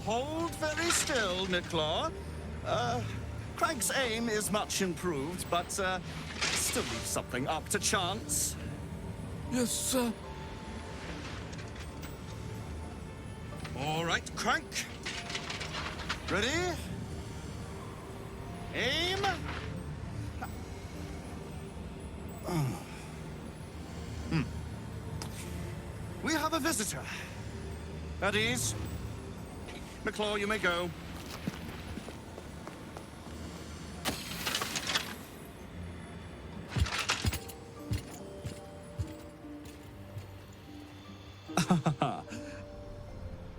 Hold very still, Nicklaw. Craig's aim is much improved, but still leaves something up to chance. Yes, sir. All right, Crank. Ready? Aim. We have a visitor. At ease. McClaw, you may go.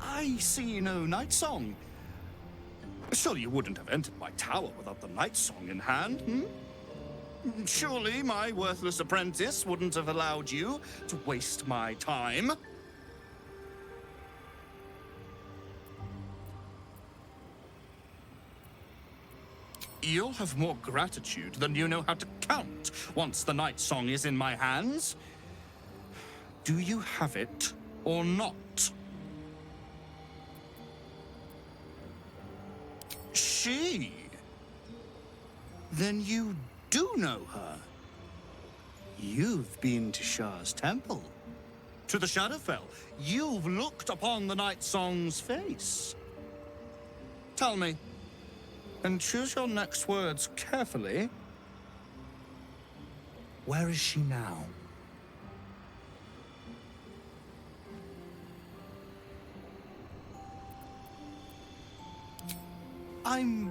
I see no night song. Surely you wouldn't have entered my tower without the night song in hand, hmm? Surely my worthless apprentice wouldn't have allowed you to waste my time. You'll have more gratitude than you know how to count once the night song is in my hands. Do you have it or not? She? Then you do know her. You've been to Shah's temple, to the Shadowfell. You've looked upon the night song's face. Tell me, and choose your next words carefully. Where is she now? I'm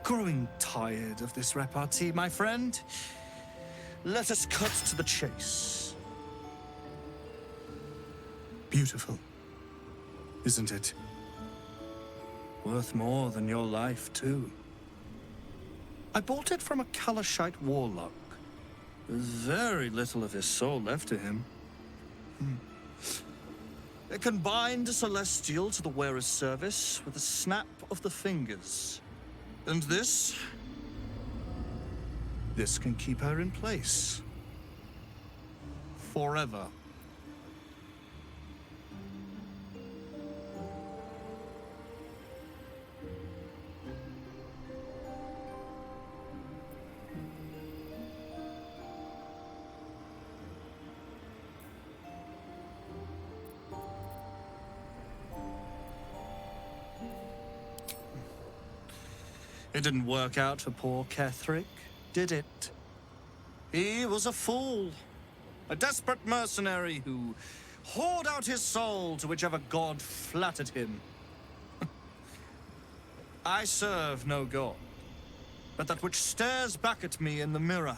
growing tired of this repartee, my friend. Let us cut to the chase. Beautiful, isn't it? Worth more than your life, too. I bought it from a Kalashite warlock. There's very little of his soul left to him. It can bind a celestial to the wearer's service with a snap of the fingers. And this can keep her in place. Forever. It didn't work out for poor Ketherick, did it? He was a fool. A desperate mercenary who whored out his soul to whichever god flattered him. I serve no god, but that which stares back at me in the mirror.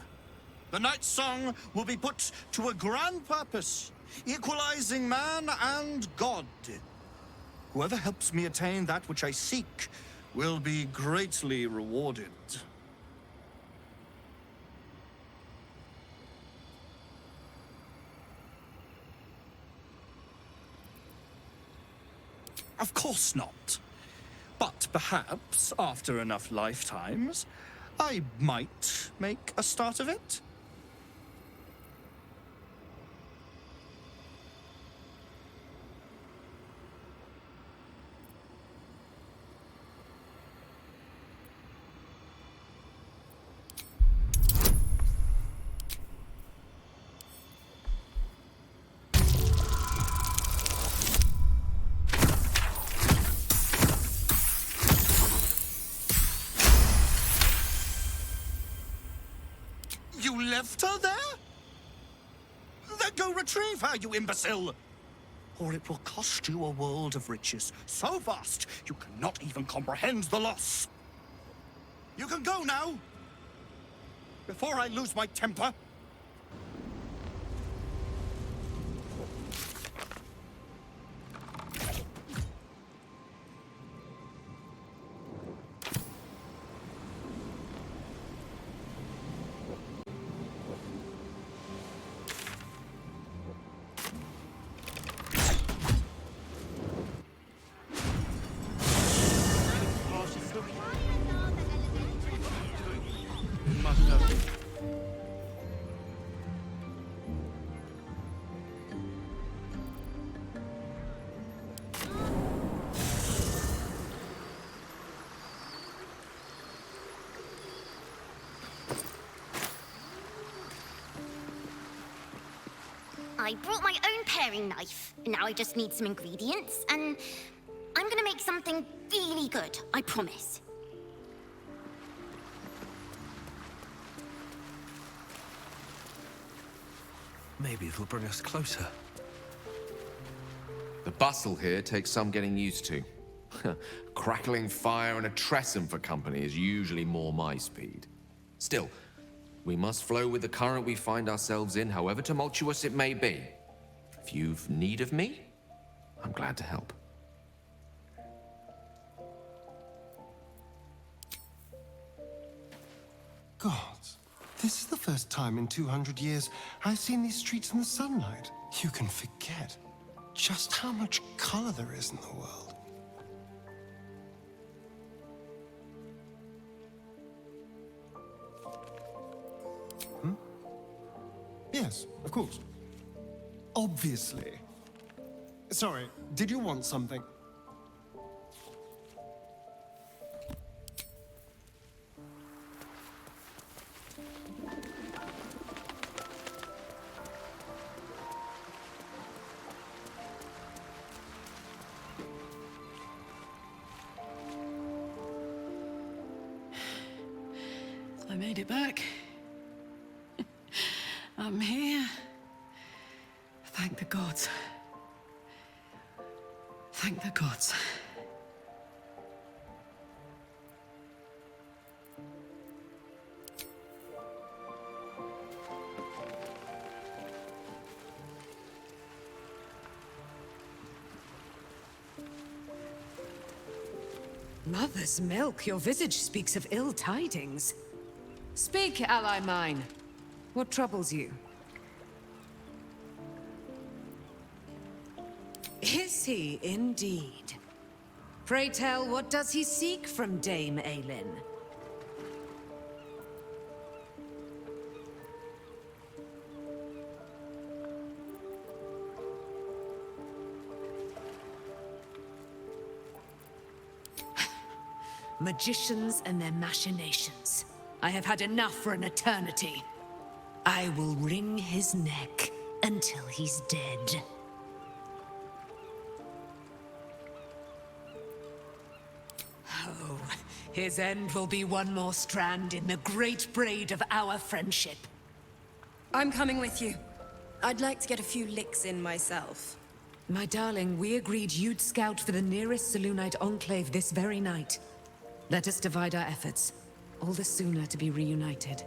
The night song will be put to a grand purpose, equalizing man and god. Whoever helps me attain that which I seek will be greatly rewarded. Of course not. But perhaps, after enough lifetimes, I might make a start of it. You left her there? Then go retrieve her, you imbecile! Or it will cost you a world of riches, so vast you cannot even comprehend the loss. You can go now, before I lose my temper. I brought my own paring knife. Now I just need some ingredients, and I'm gonna make something really good, I promise. Maybe it'll bring us closer. The bustle here takes some getting used to. Crackling fire and a tresson for company is usually more my speed. Still, we must flow with the current we find ourselves in, however tumultuous it may be. If you've need of me, I'm glad to help. Gods, this is the first time in 200 years I've seen these streets in the sunlight. You can forget just how much color there is in the world. Yes, of course. Obviously. Sorry, did you want something? I made it back. I'm here. Thank the gods. Thank the gods. Mother's milk, your visage speaks of ill tidings. Speak, ally mine. What troubles you? Is he indeed? Pray tell, what does he seek from Dame Aelin? Magicians and their machinations. I have had enough for an eternity. I will wring his neck until he's dead. Oh, his end will be one more strand in the great braid of our friendship. I'm coming with you. I'd like to get a few licks in myself. My darling, we agreed you'd scout for the nearest Selûnite enclave this very night. Let us divide our efforts. All the sooner to be reunited.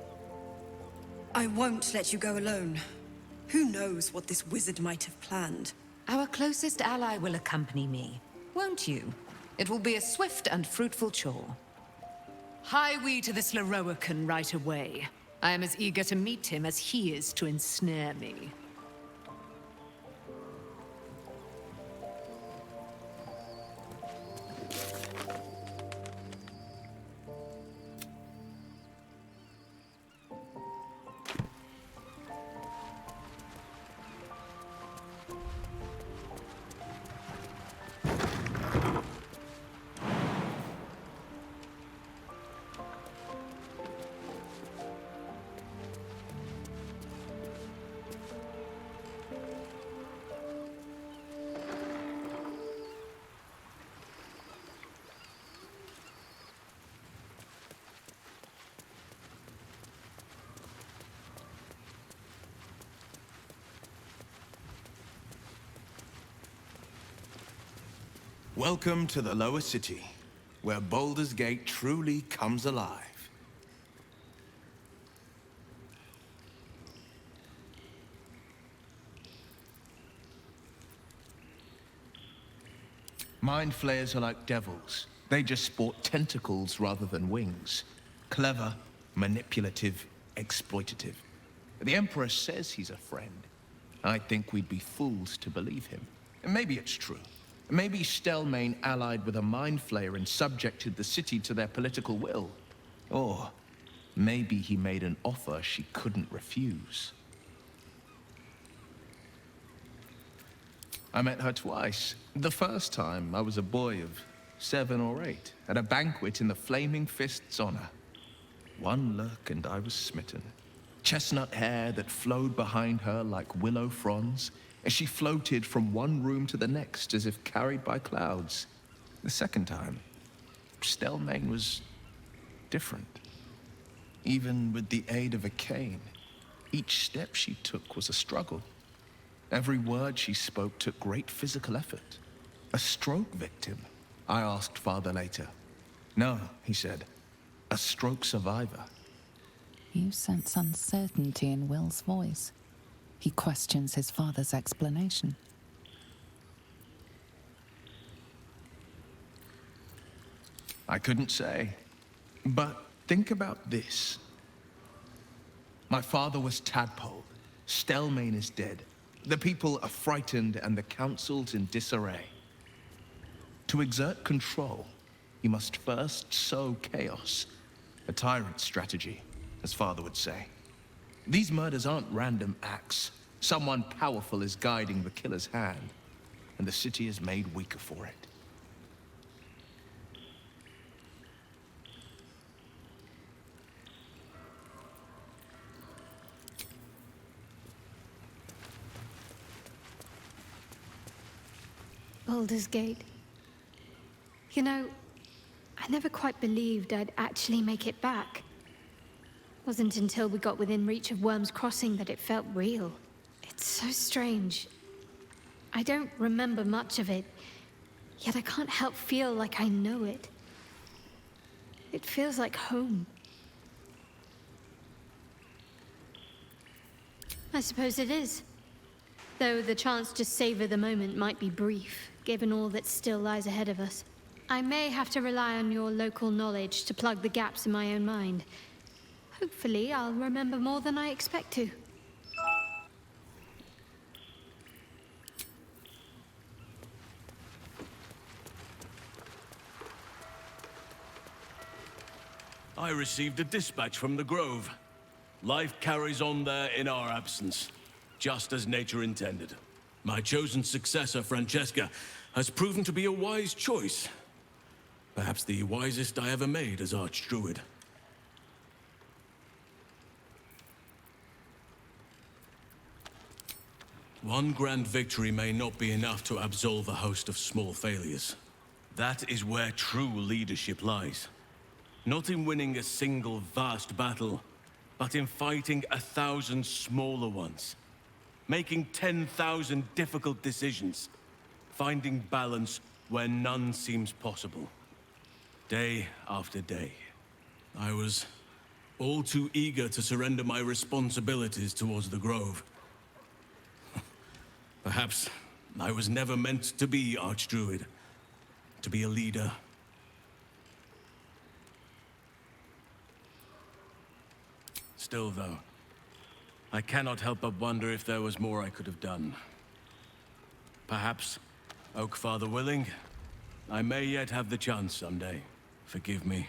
I won't let you go alone. Who knows what this wizard might have planned? Our closest ally will accompany me, won't you? It will be a swift and fruitful chore. Hie we to this Lorroakan right away. I am as eager to meet him as he is to ensnare me. Welcome to the lower city, where Baldur's Gate truly comes alive. Mind flayers are like devils. They just sport tentacles rather than wings. Clever, manipulative, exploitative. The Emperor says he's a friend. I think we'd be fools to believe him. And maybe it's true. Maybe Stelmane allied with a mind flayer and subjected the city to their political will. Or maybe he made an offer she couldn't refuse. I met her twice. The first time, I was a boy of 7 or 8, at a banquet in the Flaming Fist's honor. One look and I was smitten. chestnut hair that flowed behind her like willow fronds as she floated from one room to the next as if carried by clouds. The second time, Stelmane was different. Even with the aid of a cane, each step she took was a struggle. Every word she spoke took great physical effort. A stroke victim, I asked Father later. No, he said, a stroke survivor. You sense uncertainty in Will's voice. He questions his father's explanation. I couldn't say. But think about this. My father was tadpoled. Stelmane is dead. The people are frightened and the council's in disarray. To exert control, you must first sow chaos. A tyrant's strategy, as Father would say. These murders aren't random acts. Someone powerful is guiding the killer's hand, and the city is made weaker for it. Baldur's Gate. You know, I never quite believed I'd actually make it back. Wasn't until we got within reach of Worm's Crossing that it felt real. It's so strange. I don't remember much of it, yet I can't help feel like I know it. It feels like home. I suppose it is. Though the chance to savor the moment might be brief, given all that still lies ahead of us. I may have to rely on your local knowledge to plug the gaps in my own mind. Hopefully, I'll remember more than I expect to. I received a dispatch from the Grove. Life carries on there in our absence, just as nature intended. My chosen successor, Francesca, has proven to be a wise choice. Perhaps the wisest I ever made as Archdruid. One grand victory may not be enough to absolve a host of small failures. That is where true leadership lies. Not in winning a single vast battle, but in fighting 1,000 smaller ones. Making 10,000 difficult decisions. Finding balance where none seems possible. Day after day. I was all too eager to surrender my responsibilities towards the Grove. Perhaps I was never meant to be Archdruid. To be a leader. Still, though, I cannot help but wonder if there was more I could have done. Perhaps, Oak Father willing, I may yet have the chance someday. Forgive me.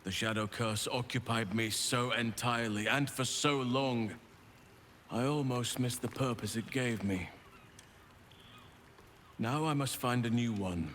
The Shadow Curse occupied me so entirely, and for so long, I almost missed the purpose it gave me. Now I must find a new one.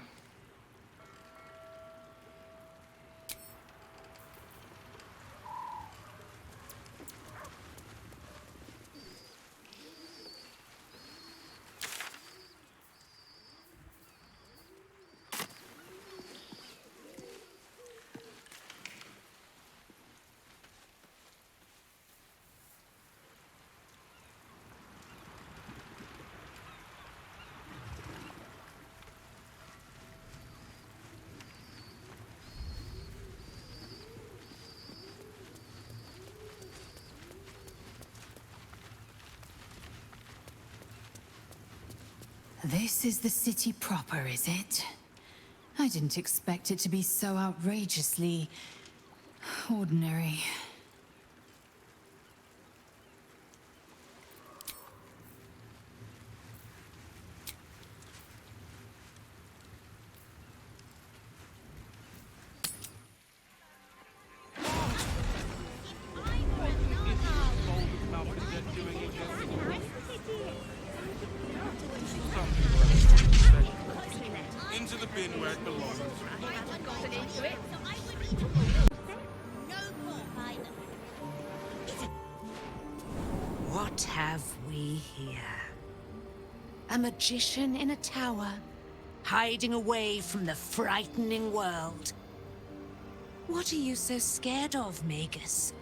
This is the city proper, is it? I didn't expect it to be so outrageously ordinary. Into the bin where it belongs. No more. me here. A magician in a tower, hiding away from the frightening world. What are you so scared of, Magus?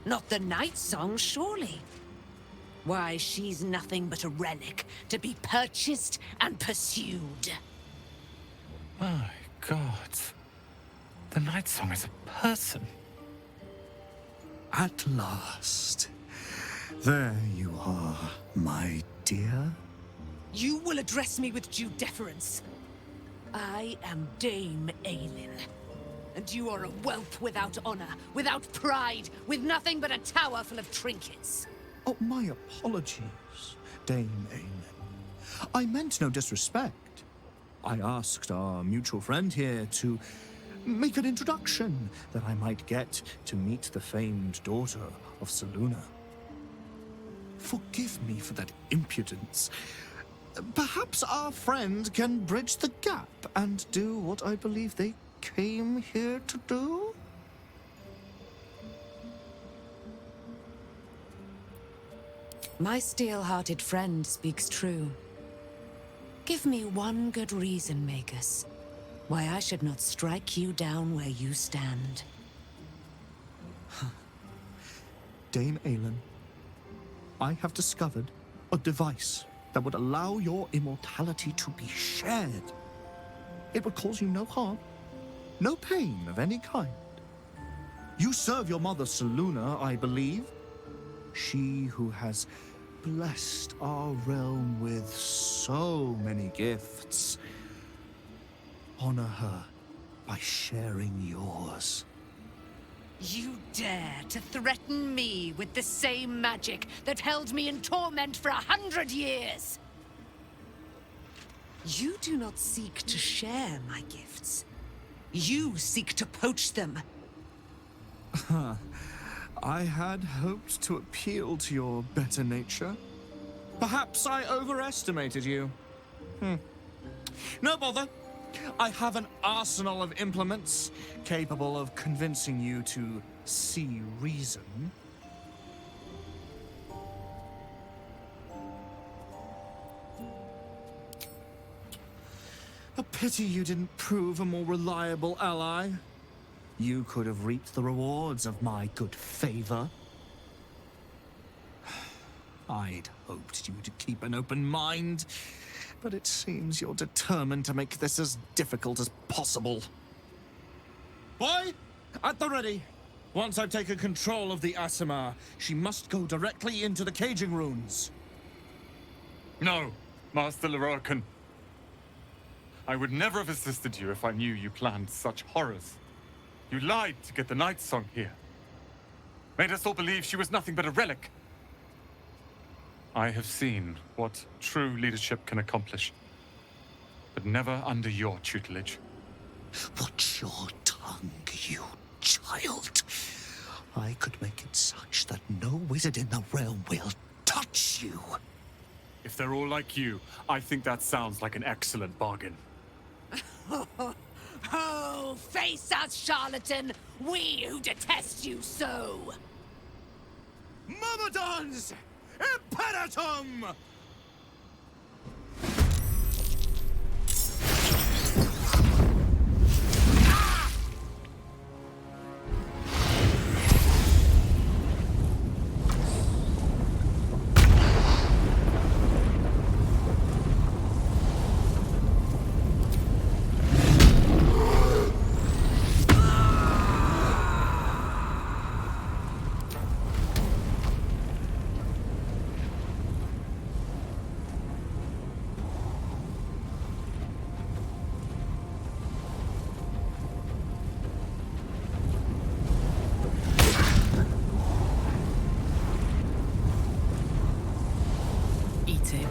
Not the Night Song, surely? Why, she's nothing but a relic to be purchased and pursued. My God. The Night Song is a person. At last. There you are, my dear. You will address me with due deference. I am Dame Aelin. And you are a whelp without honor, without pride, with nothing but a tower full of trinkets. Oh, my apologies, Dame Aelin. I meant no disrespect. I asked our mutual friend here to make an introduction that I might get to meet the famed daughter of Selûne. Forgive me for that impudence. Perhaps our friend can bridge the gap and do what I believe they came here to do? My steel-hearted friend speaks true. Give me one good reason, Magus, why I should not strike you down where you stand. Dame Aelin, I have discovered a device that would allow your immortality to be shared. It would cause you no harm, no pain of any kind. You serve your mother Selûne, I believe. She who has blessed our realm with so many gifts. Honor her by sharing yours. You dare to threaten me with the same magic that held me in torment for 100 years? You do not seek to share my gifts. You seek to poach them. I had hoped to appeal to your better nature. Perhaps I overestimated you. No bother. I have an arsenal of implements capable of convincing you to see reason. A pity you didn't prove a more reliable ally. You could have reaped the rewards of my good favor. I'd hoped you would keep an open mind, but it seems you're determined to make this as difficult as possible. Boy, at the ready. Once I've taken control of the Aasimar, she must go directly into the caging runes. No, Master Lorcan. I would never have assisted you if I knew you planned such horrors. You lied to get the Night Song here. Made us all believe she was nothing but a relic. I have seen what true leadership can accomplish, but never under your tutelage. Watch your tongue, you child. I could make it such that no wizard in the realm will touch you. If they're all like you, I think that sounds like an excellent bargain. Oh, face us, charlatan! We who detest you so! Myrmidons! Imperatum! Eat it.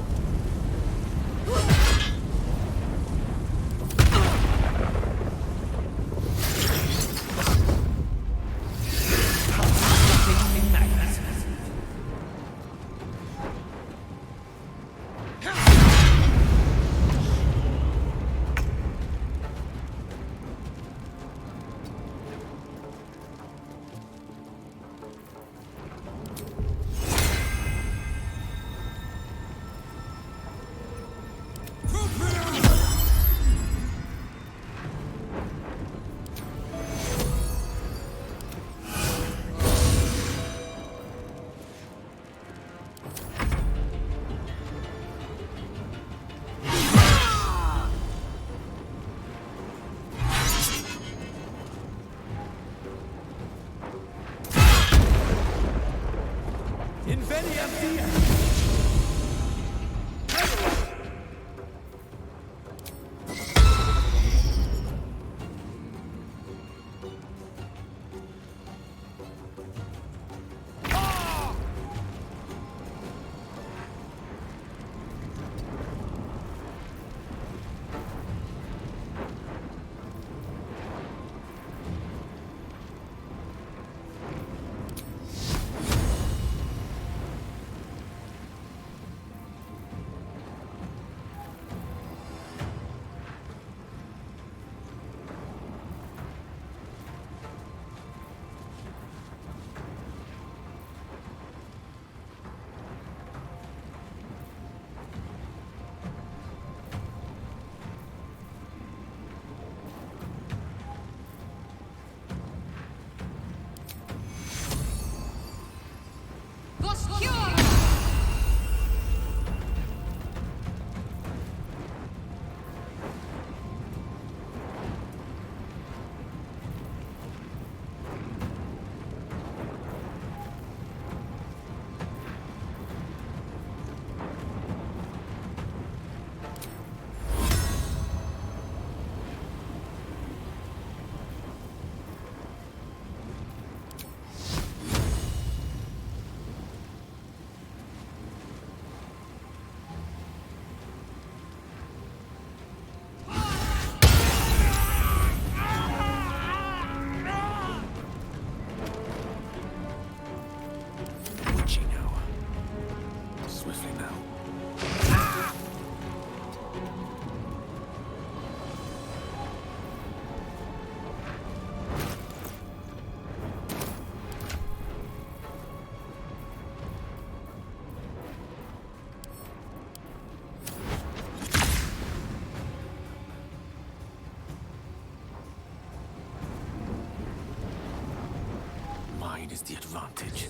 is the advantage.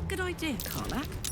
Good idea, Karlach.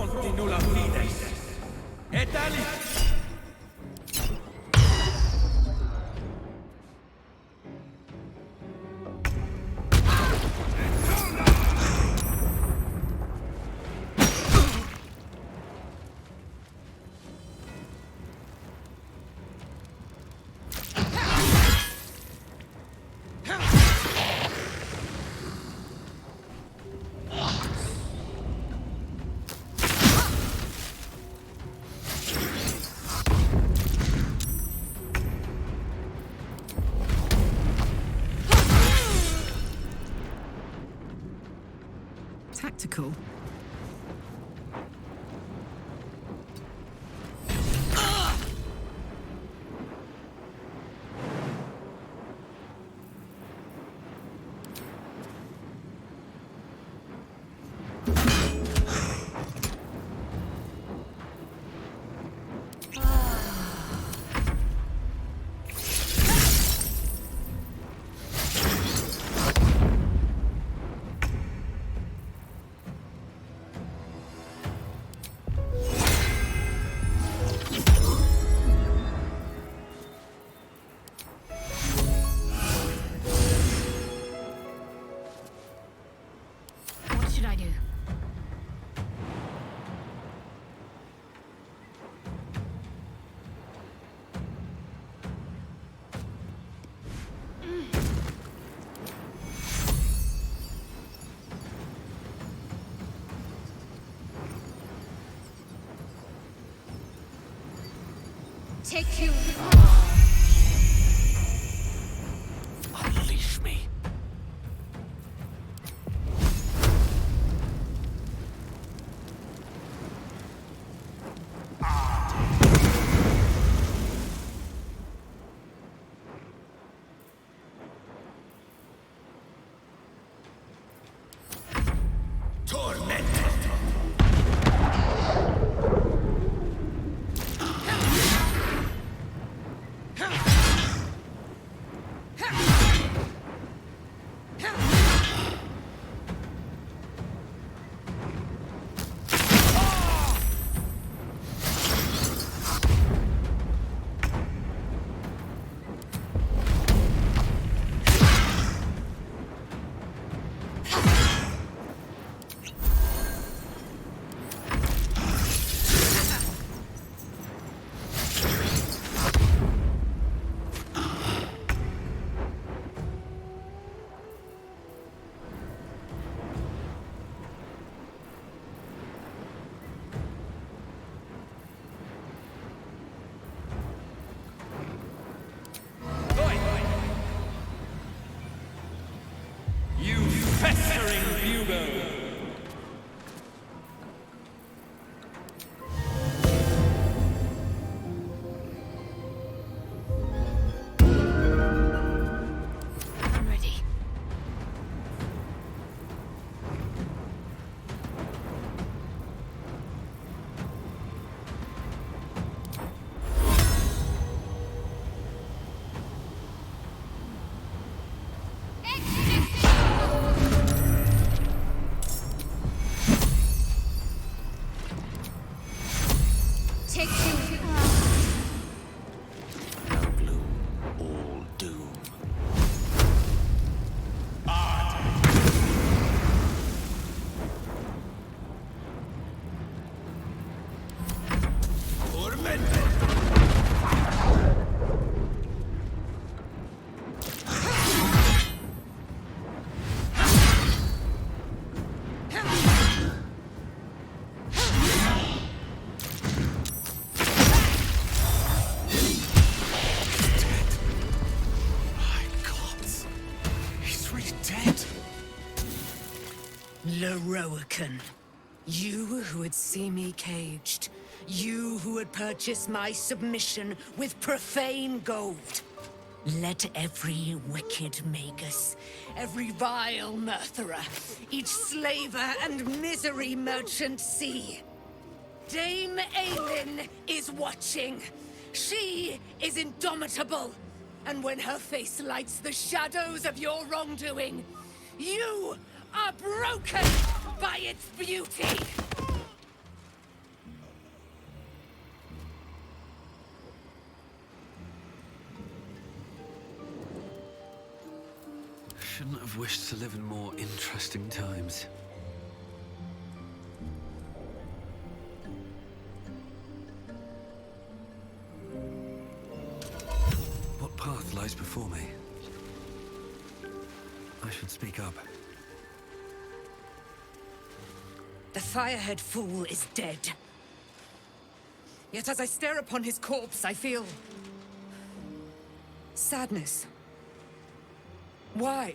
fronti nulla fides. Et ali! Tactical. What should I do? Take you. Unleash me. You festering bugle! I'm ready. Take you. No gloom, all doom. Leroican. You who would see me caged. You who would purchase my submission with profane gold. Let every wicked magus, every vile murtherer, each slaver and misery merchant see. Dame Aelin is watching. She is indomitable. And when her face lights the shadows of your wrongdoing, you are broken by its beauty. shouldn't have wished to live in more interesting times. What path lies before me? I should speak up. The Firehead fool is dead. Yet as I stare upon his corpse, I feel... sadness. Why?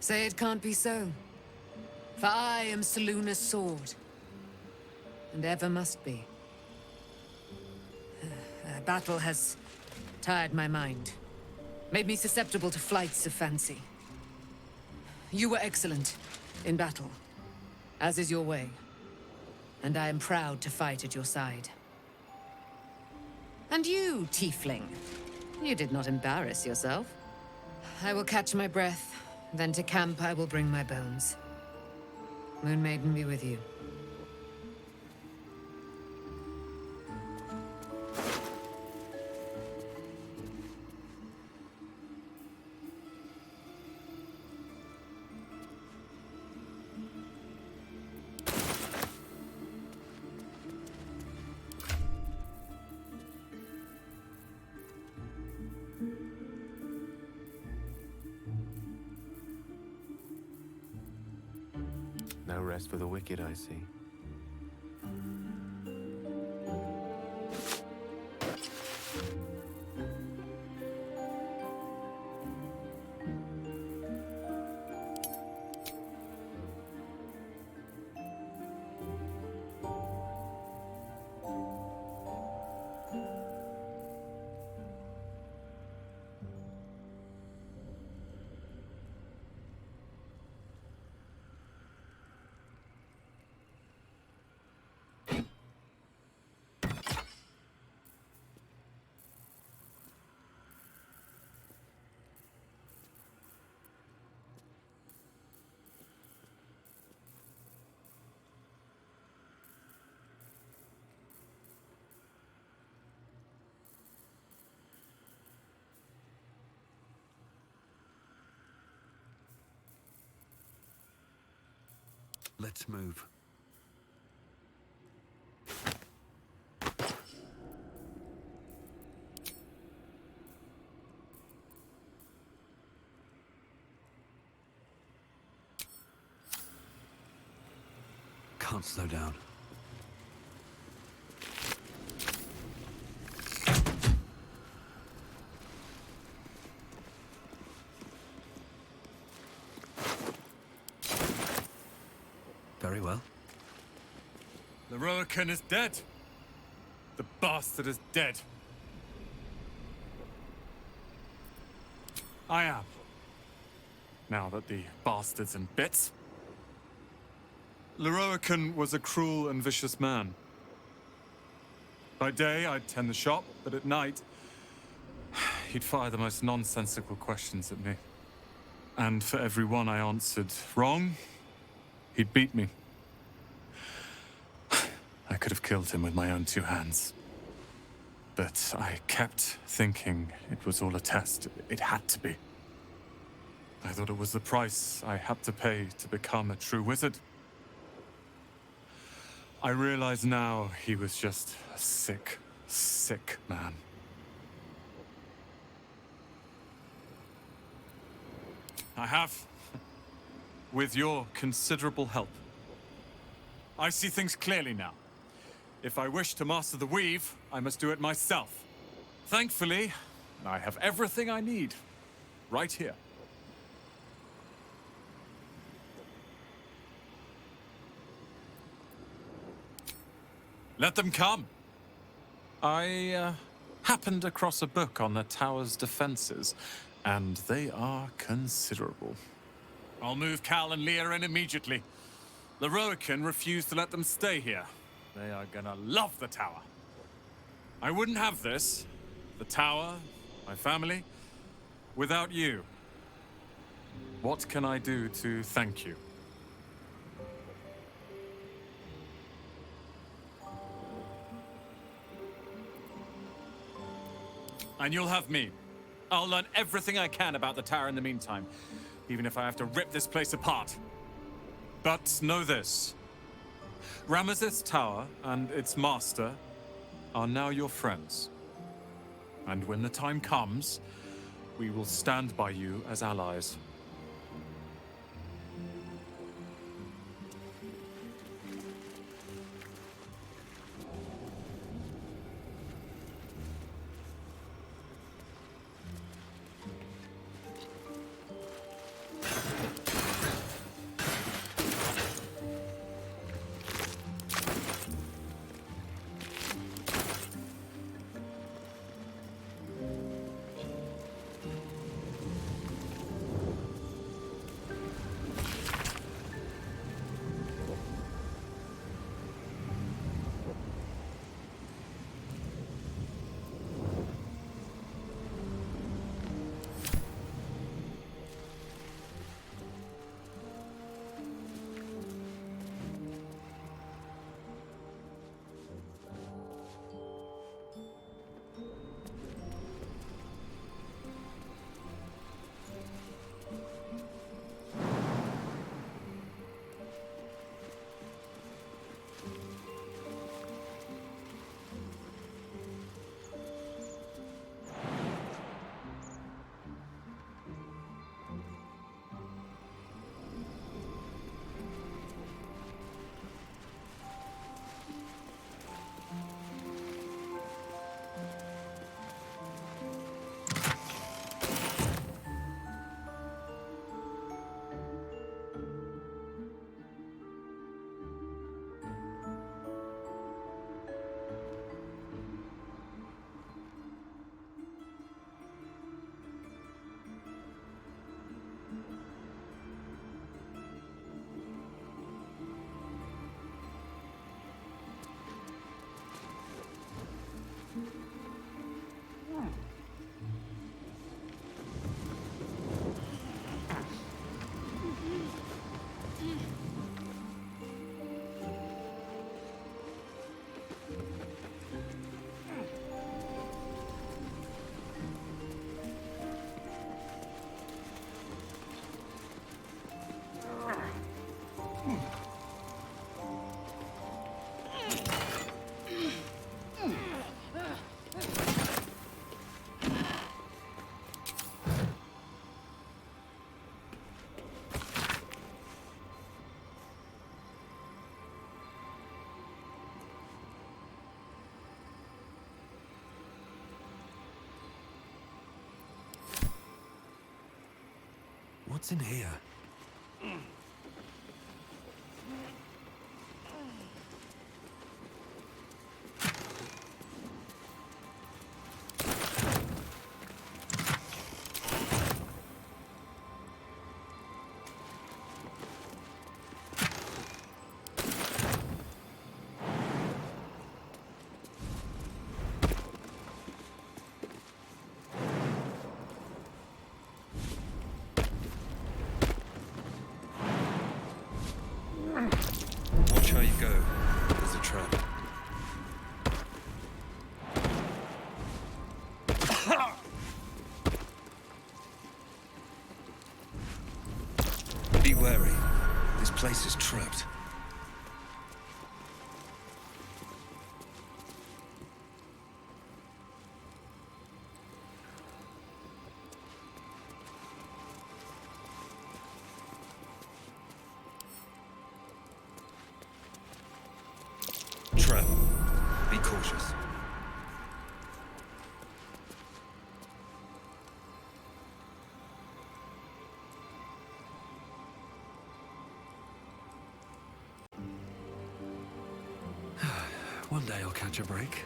Say it can't be so. For I am Selûne's sword. And ever must be. Battle has tired my mind. Made me susceptible to flights of fancy. You were excellent in battle, as is your way. And I am proud to fight at your side. And you, tiefling, you did not embarrass yourself. I will catch my breath, then to camp I will bring my bones. Moon Maiden be with you. No rest for the wicked, I see. Let's move. Can't slow down. Very well. Lorroakan is dead. The bastard is dead. I am. Now that the bastard's in bits. Lorroakan was a cruel and vicious man. By day, I'd tend the shop, but at night, he'd fire the most nonsensical questions at me. And for every one I answered wrong, he'd beat me. I could have killed him with my own two hands. But I kept thinking it was all a test. It had to be. I thought it was the price I had to pay to become a true wizard. I realize now he was just a sick, sick man. I have, with your considerable help. I see things clearly now. If I wish to master the weave, I must do it myself. Thankfully, I have everything I need, right here. Let them come. I happened across a book on the tower's defenses, and they are considerable. I'll move Cal and Leah in immediately. Lorroakan refused to let them stay here. They are gonna love the tower. I wouldn't have this, the tower, my family, without you. What can I do to thank you? And you'll have me. I'll learn everything I can about the tower in the meantime, even if I have to rip this place apart. But know this. Ramesses Tower and its master are now your friends. And when the time comes, we will stand by you as allies. What's in here? Watch how you go. There's a trap. Be wary. This place is trapped. Trap. Be cautious. One day I'll catch a break.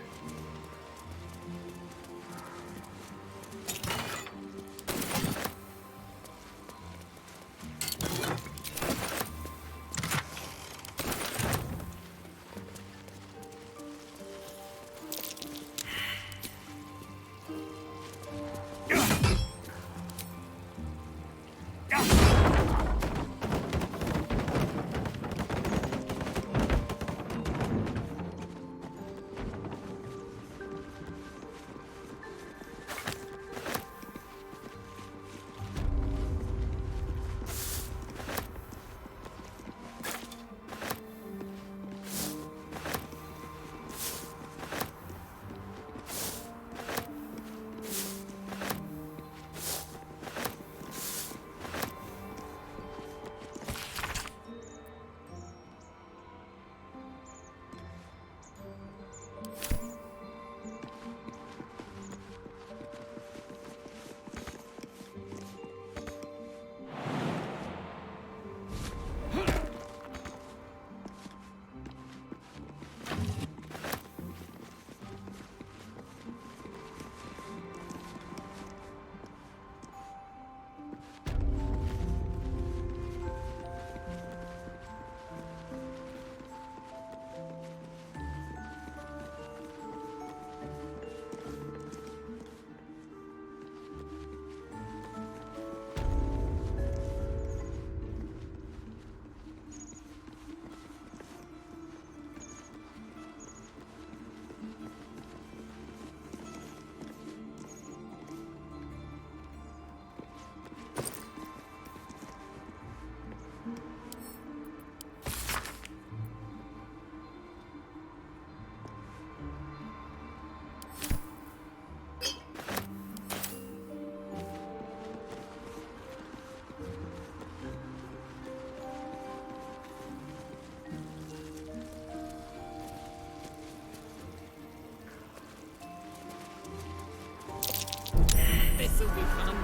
This'll be fun.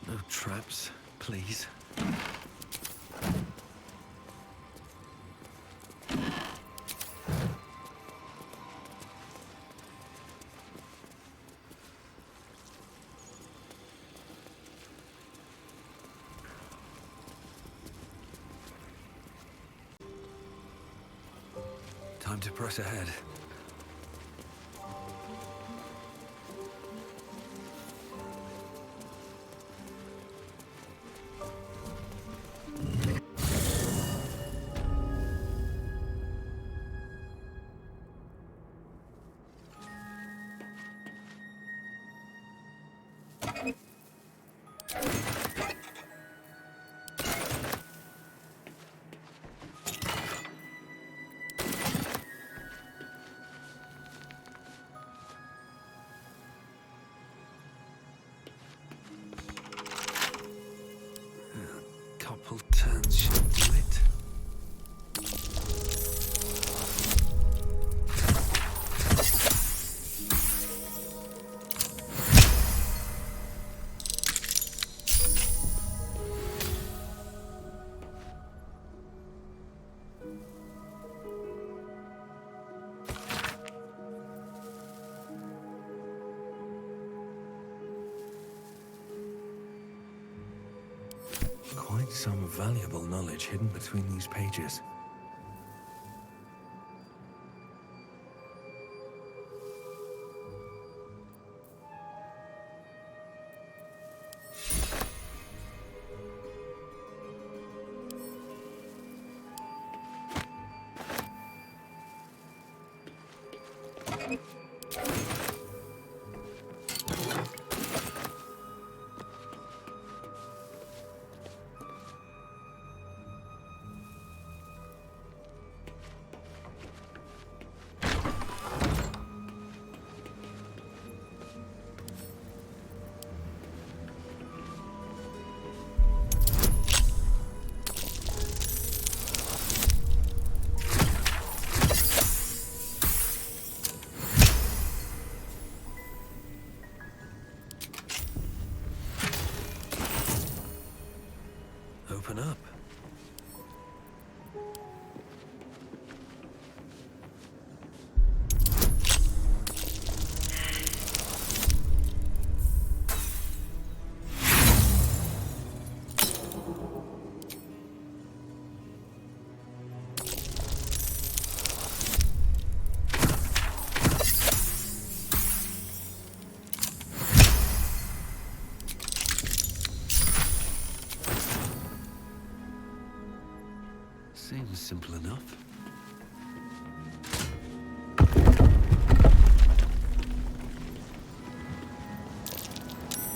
No traps, please. Time to press ahead. Couple turns should do it. Quite some valuable knowledge hidden between these pages. Open up. Seems simple enough.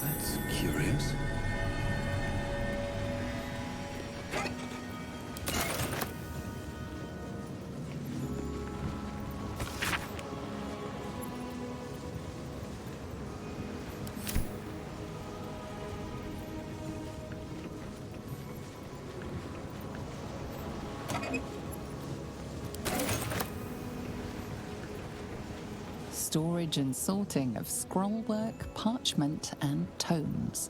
That's curious. Storage and sorting of scrollwork, parchment, and tomes.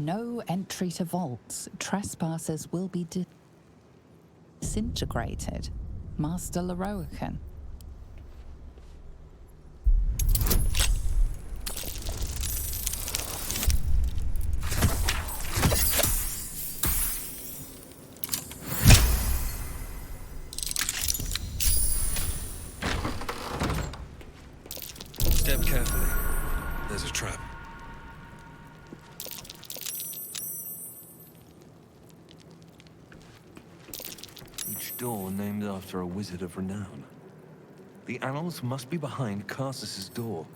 No entry to vaults. Trespassers will be disintegrated. Master Leroican. Step carefully. There's a trap. Each door named after a wizard of renown. The annals must be behind Carsus's door.